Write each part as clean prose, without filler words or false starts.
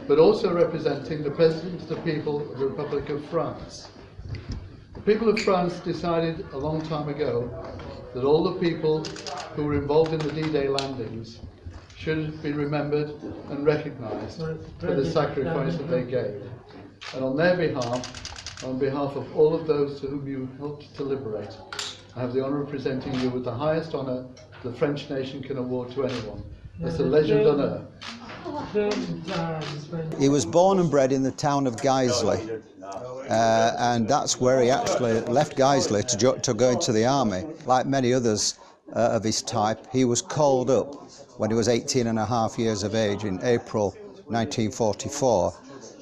but also representing the President of the people of the Republic of France. The people of France decided a long time ago that all the people who were involved in the D-Day landings should be remembered and recognised for the sacrifice that they gave. And on their behalf, on behalf of all of those to whom you helped to liberate, I have the honour of presenting you with the highest honour the French nation can award to anyone. That's the Légion d'honneur. He was born and bred in the town of Guiseley, and that's where he actually left Guiseley to go into the army. Like many others of his type, he was called up when he was 18.5 years of age in April 1944,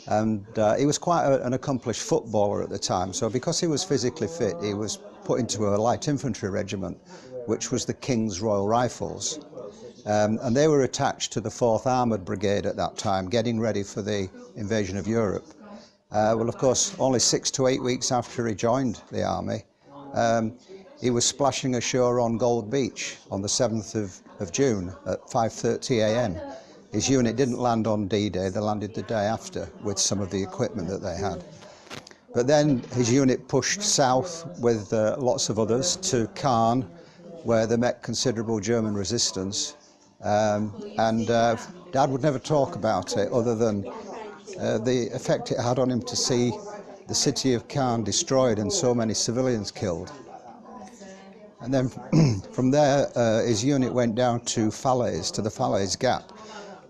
and he was quite an accomplished footballer at the time. So because he was physically fit, he was put into a light infantry regiment, which was the King's Royal Rifles. And they were attached to the 4th Armoured Brigade at that time, getting ready for the invasion of Europe. Well, of course, only 6 to 8 weeks after he joined the army, he was splashing ashore on Gold Beach on the 7th of June at 5:30 a.m. His unit didn't land on D-Day, they landed the day after with some of the equipment that they had. But then his unit pushed south with lots of others to Caen, where they met considerable German resistance. Dad would never talk about it other than the effect it had on him to see the city of Caen destroyed and so many civilians killed. And then from there his unit went down to Falaise, to the Falaise Gap,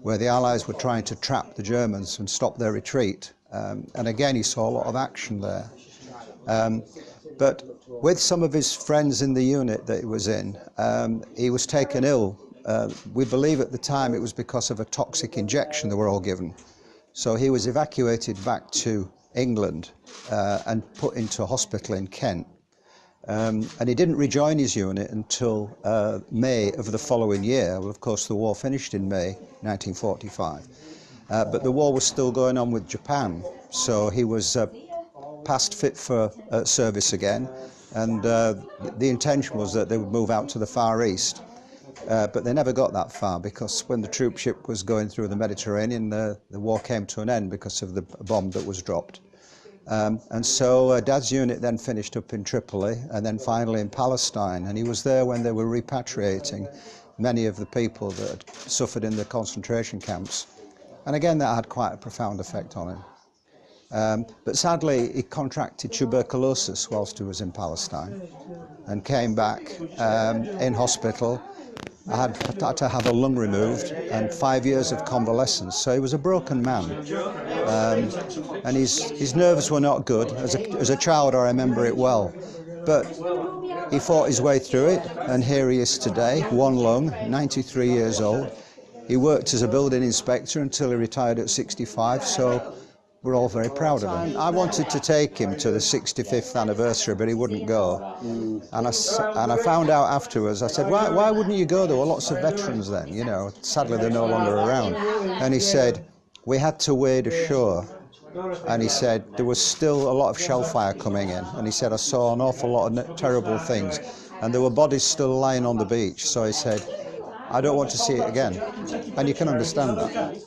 where the Allies were trying to trap the Germans and stop their retreat. And again he saw a lot of action there. But with some of his friends in the unit that he was in, he was taken ill. We believe at the time it was because of a toxic injection they were all given. So he was evacuated back to England and put into a hospital in Kent. And he didn't rejoin his unit until May of the following year. Well, of course, the war finished in May 1945. But the war was still going on with Japan, so he was past fit for service again, and the intention was that they would move out to the Far East. But they never got that far, because when the troop ship was going through the Mediterranean, the war came to an end because of the bomb that was dropped. And so Dad's unit then finished up in Tripoli and then finally in Palestine, and he was there when they were repatriating many of the people that had suffered in the concentration camps. And again, that had quite a profound effect on him. But sadly, he contracted tuberculosis whilst he was in Palestine and came back in hospital. I had to have a lung removed and 5 years of convalescence, so he was a broken man. And his nerves were not good. As a child, I remember it well. But he fought his way through it, and here he is today, one lung, 93 years old. He worked as a building inspector until he retired at 65, so we're all very proud of him. I wanted to take him to the 65th anniversary, but he wouldn't go. And I found out afterwards, I said, why wouldn't you go? There were lots of veterans then, you know. Sadly, they're no longer around. And he said, we had to wade ashore. And he said, there was still a lot of shellfire coming in. And he said, I saw an awful lot of terrible things. And there were bodies still lying on the beach. So he said, I don't want to see it again. And you can understand that.